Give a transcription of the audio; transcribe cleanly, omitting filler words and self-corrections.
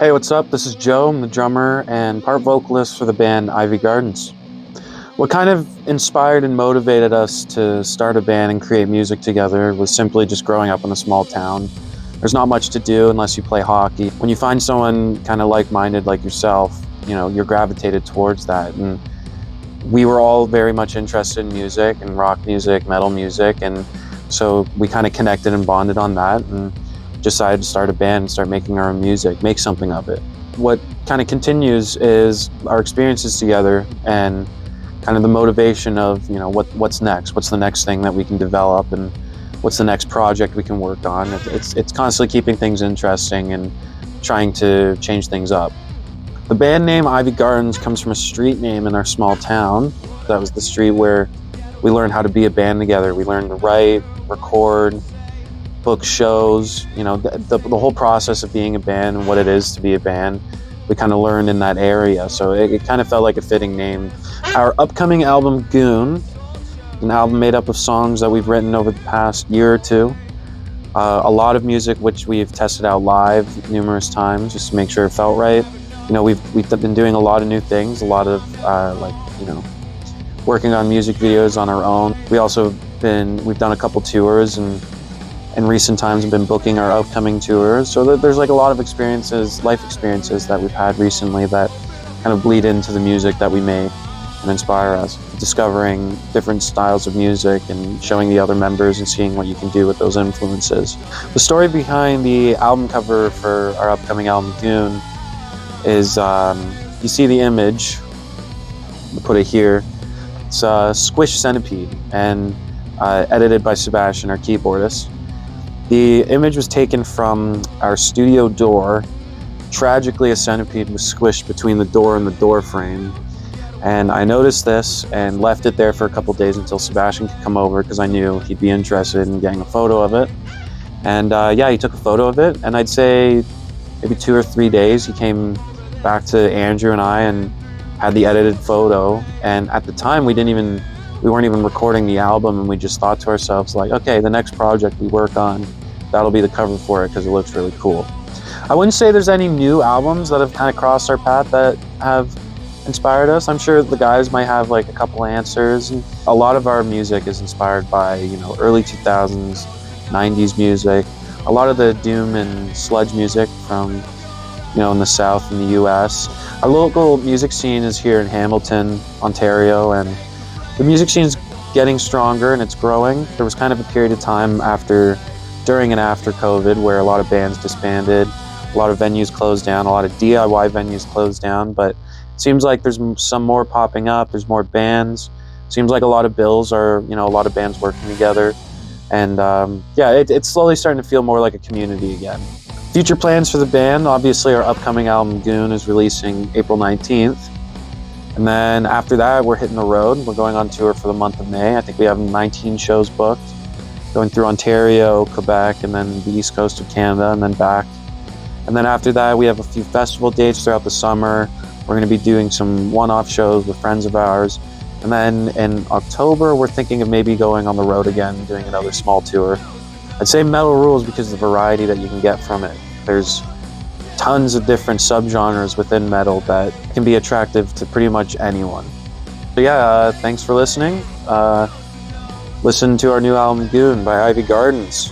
Hey, what's up? This is Joe. I'm the drummer and part vocalist for the band Ivy Gardens. What kind of inspired and motivated us to start a band and create music together was simply just growing up in a small town. There's not much to do unless you play hockey. When you find someone kind of like-minded like yourself, you're gravitated towards that. And we were all very much interested in music and rock music, metal music, and so we kind of connected and bonded on that and decided to start a band and start making our own music, make something of it. What kind of continues is our experiences together and kind of the motivation of, what's next? What's the next thing that we can develop, and what's the next project we can work on? It's constantly keeping things interesting and trying to change things up. The band name Ivy Gardens comes from a street name in our small town. That was the street where we learned how to be a band together. We learned to write, record, book shows, the whole process of being a band and what it is to be a band. We kind of learned in that area, so it kind of felt like a fitting name. Our upcoming album, Goon, an album made up of songs that we've written over the past year or two. A lot of music which we've tested out live numerous times just to make sure it felt right. We've been doing a lot of new things, a lot of working on music videos on our own. We've done a couple tours, and in recent times have been booking our upcoming tours. So there's like a lot of life experiences that we've had recently that kind of bleed into the music that we make and inspire us. Discovering different styles of music and showing the other members and seeing what you can do with those influences. The story behind the album cover for our upcoming album, Goon, is you see the image, I'll put it here. It's a squish centipede and edited by Sebastian, our keyboardist. The image was taken from our studio door. Tragically, a centipede was squished between the door and the door frame. And I noticed this and left it there for a couple days until Sebastian could come over, because I knew he'd be interested in getting a photo of it. And he took a photo of it, and I'd say maybe 2 or 3 days he came back to Andrew and I and had the edited photo. And at the time we weren't even recording the album, and we just thought to ourselves, like, okay, the next project we work on, that'll be the cover for it because it looks really cool. I wouldn't say there's any new albums that have kind of crossed our path that have inspired us. I'm sure the guys might have like a couple answers. A lot of our music is inspired by, early 2000s, 90s music. A lot of the doom and sludge music from, in the South in the US. Our local music scene is here in Hamilton, Ontario, and the music scene's getting stronger and it's growing. There was kind of a period of time during and after COVID where a lot of bands disbanded, a lot of venues closed down, a lot of DIY venues closed down, but it seems like there's some more popping up, there's more bands. Seems like a lot of bills are, a lot of bands working together. And it's slowly starting to feel more like a community again. Future plans for the band, obviously our upcoming album Goon is releasing April 19th. And then after that, we're hitting the road. We're going on tour for the month of May. I think we have 19 shows booked, going through Ontario, Quebec, and then the east coast of Canada, and then back. And then after that, we have a few festival dates throughout the summer. We're going to be doing some one-off shows with friends of ours. And then in October, we're thinking of maybe going on the road again, doing another small tour. I'd say metal rules because of the variety that you can get from it. There's tons of different subgenres within metal that can be attractive to pretty much anyone. So thanks for listening. Listen to our new album Goon by Ivy Gardens.